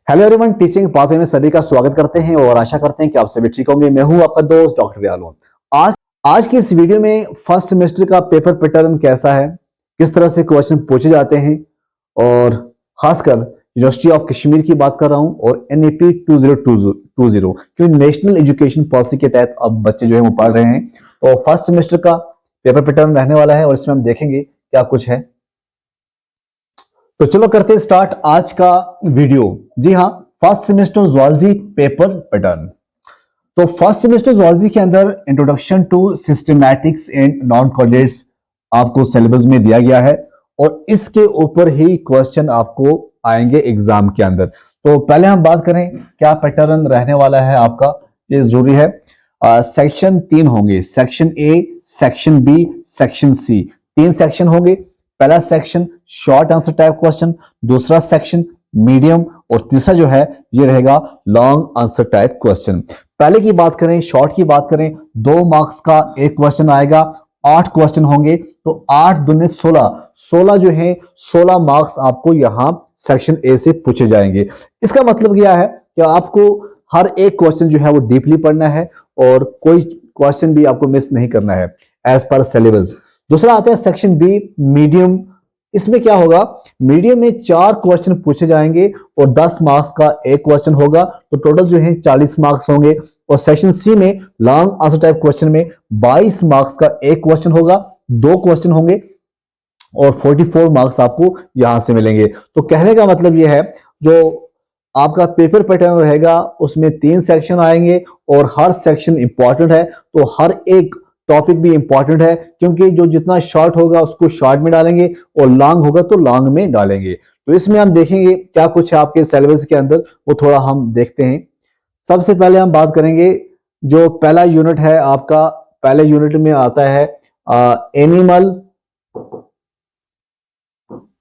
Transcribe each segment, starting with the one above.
Hello everyone, teaching pathway में सभी का स्वागत करते हैं और आशा करते हैं कि आप सभी ठीक होंगे। मैं हूं आपका दोस्त डॉक्टर व्यालोन। आज आज की इस वीडियो में फर्स्ट सेमेस्टर का पेपर पैटर्न कैसा है, किस तरह से क्वेश्चन पूछे जाते हैं, और खासकर यूनिवर्सिटी ऑफ कश्मीर की बात कर रहा हूं और NEP 2020 क्योंकि नेशनल एजुकेशन पॉलिसी के तहत अब बच्चे जो है वो पढ़ रहे हैं। तो फर्स्ट सेमेस्टर का पेपर पैटर्न रहने वाला है और इसमें हम देखेंगे क्या कुछ है। तो चलो करते हैं स्टार्ट आज का वीडियो। जी हाँ, first semester zoology paper pattern. तो फर्स्ट सेमेस्टर जूलॉजी के अंदर introduction to systematics and non chordates आपको सिलेबस में दिया गया है और इसके ऊपर ही क्वेश्चन आपको आएंगे एग्जाम के अंदर। तो पहले हम बात करें क्या पैटर्न रहने वाला है आपका, ये जरूरी है। सेक्शन 3 होंगे, section A, section B, section C. 3 section होंगे। पहला section short answer type question, दूसरा सेक्शन मीडियम और तीसरा जो है ये रहेगा लॉन्ग आंसर टाइप क्वेश्चन। पहले की बात करें, शॉर्ट की बात करें, 2 मार्क्स का एक क्वेश्चन आएगा, 8 क्वेश्चन होंगे तो 8 दूनी 16 जो है 16 मार्क्स आपको यहां सेक्शन ए से पूछे जाएंगे। इसका मतलब क्या है कि आपको हर एक क्वेश्चन जो है वो डीपली पढ़ना है और कोई क्वेश्चन भी आपको मिस नहीं करना है एज पर सिलेबस। दूसरा आता है सेक्शन बी मीडियम। इसमें क्या होगा, मीडियम में 4 क्वेश्चन पूछे जाएंगे और 10 मार्क्स का एक क्वेश्चन होगा, तो टोटल जो है 40 मार्क्स होंगे। और सेक्शन सी में लॉन्ग आंसर टाइप क्वेश्चन में 22 मार्क्स का एक क्वेश्चन होगा, 2 क्वेश्चन होंगे और 44 मार्क्स आपको यहां से मिलेंगे। तो कहने का मतलब यह है, जो आपका पेपर पैटर्न रहेगा उसमें 3 सेक्शन आएंगे और हर सेक्शन इंपॉर्टेंट है, तो हर एक टॉपिक भी इंपॉर्टेंट है, क्योंकि जो जितना शॉर्ट होगा उसको शॉर्ट में डालेंगे और लॉन्ग होगा तो लॉन्ग में डालेंगे। तो इसमें हम देखेंगे क्या कुछ है आपके सिलेबस के अंदर, वो थोड़ा हम देखते हैं। सबसे पहले हम बात करेंगे जो पहला यूनिट है आपका। पहले यूनिट में आता है एनिमल।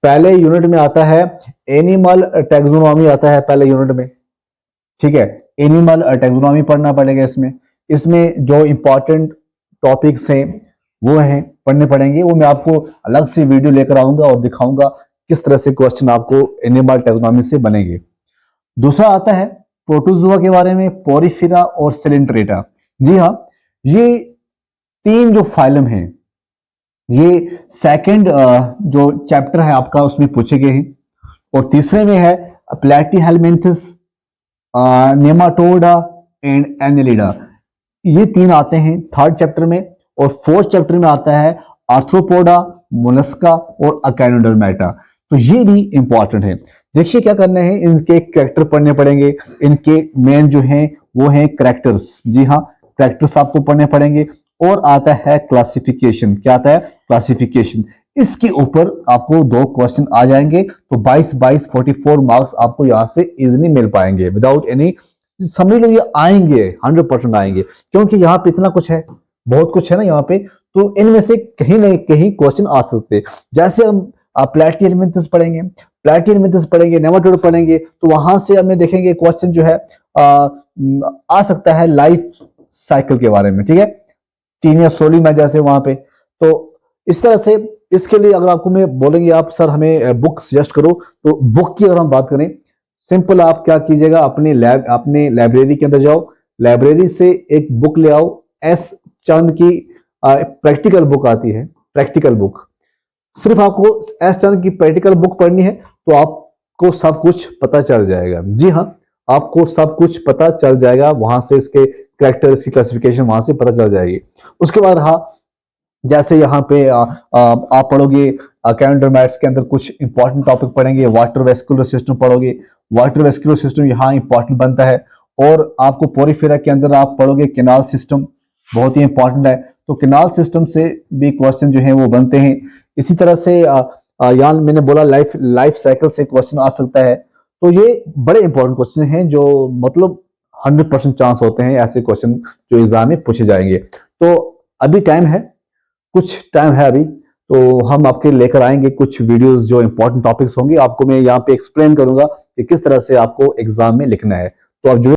पहले यूनिट में आता है एनिमल टैक्सोनॉमी आता है पहले यूनिट में, ठीक है। एनिमल टैक्सोनॉमी पढ़ना पड़ेगा। इसमें जो इंपॉर्टेंट टॉपिक्स हैं वो हैं पढ़ने पड़ेंगे, वो मैं आपको अलग से वीडियो लेकर आऊंगा और दिखाऊंगा किस तरह से क्वेश्चन आपको एनिमल टैक्सोनॉमी से बनेंगे। दूसरा आता है प्रोटोजुआ के बारे में, पोरिफेरा और सेलेंट्रेटा। जी हाँ, ये 3 जो फाइलम हैं ये सेकंड जो चैप्टर है आपका उसमें पूछे गए हैं। और तीसरे में है प्लैटीहेलमिन्थस, नेमाटोडा एंड एनेलिडा। ये 3 आते हैं 3rd चैप्टर में। और 4th चैप्टर में आता है आर्थ्रोपोडा, मोलस्का और अकाइनोडर्मेटा। तो ये भी इंपॉर्टेंट है। देखिए क्या करना है, इनके कैरेक्टर पढ़ने पड़ेंगे। इनके मेन जो हैं वो हैं कैरेक्टर्स। जी हाँ, कैरेक्टर्स आपको पढ़ने पड़ेंगे। और आता है क्लासिफिकेशन। क्या आता है? क्लासिफिकेशन। इसके ऊपर आपको 2 क्वेश्चन आ जाएंगे, तो 22 44 मार्क्स आपको यहां से इजीली मिल पाएंगे विदाउट एनी। समझ लो ये आएंगे, 100% आएंगे, क्योंकि यहाँ पे इतना कुछ है, बहुत कुछ है ना यहाँ पे। तो इनमें से कहीं ना कहीं क्वेश्चन आ सकते हैं। जैसे हम प्लैटीहेलमिन्थस पढ़ेंगे, नेमाटोड पढ़ेंगे, तो वहां से हमें देखेंगे क्वेश्चन जो है आ सकता है लाइफ साइकिल के बारे में, ठीक है। टीनिया सोलिमा जैसे वहां पे। तो इस तरह से इसके लिए अगर आपको मैं बोलेंगे आप सर हमें बुक सजेस्ट करो, तो बुक की अगर हम बात करें, सिंपल आप क्या कीजिएगा, अपने लाइब्रेरी के अंदर जाओ, लाइब्रेरी से एक बुक ले आओ। एस चंद की प्रैक्टिकल बुक आती है, प्रैक्टिकल बुक। सिर्फ आपको एस चंद की प्रैक्टिकल बुक पढ़नी है तो आपको सब कुछ पता चल जाएगा। जी हाँ, आपको सब कुछ पता चल जाएगा, वहां से इसके कैरेक्टर, इसकी क्लासिफिकेशन वहां से पता चल जाएगी। उसके बाद रहा, जैसे यहाँ पे आप पढ़ोगे कैलेंडरमैट्स के अंदर कुछ इंपॉर्टेंट टॉपिक पढ़ेंगे, वाटर वेस्कुलर सिस्टम पढ़ोगे। वाटर वेस्कुलर सिस्टम यहाँ इंपॉर्टेंट बनता है। और आपको पोरिफेरा के अंदर आप पढ़ोगे केनाल सिस्टम, बहुत ही इंपॉर्टेंट है। तो केनाल सिस्टम से भी क्वेश्चन जो है वो बनते हैं। इसी तरह से यहाँ मैंने बोला लाइफ साइकिल से क्वेश्चन आ सकता है। तो ये बड़े इंपॉर्टेंट क्वेश्चन हैं जो मतलब 100% चांस होते हैं ऐसे क्वेश्चन जो एग्जाम में पूछे जाएंगे। तो अभी टाइम है, कुछ टाइम है अभी, तो हम आपके लेकर आएंगे कुछ वीडियोस जो इंपॉर्टेंट टॉपिक्स होंगे, आपको मैं यहाँ पे एक्सप्लेन करूंगा कि किस तरह से आपको एग्जाम में लिखना है। तो आप जो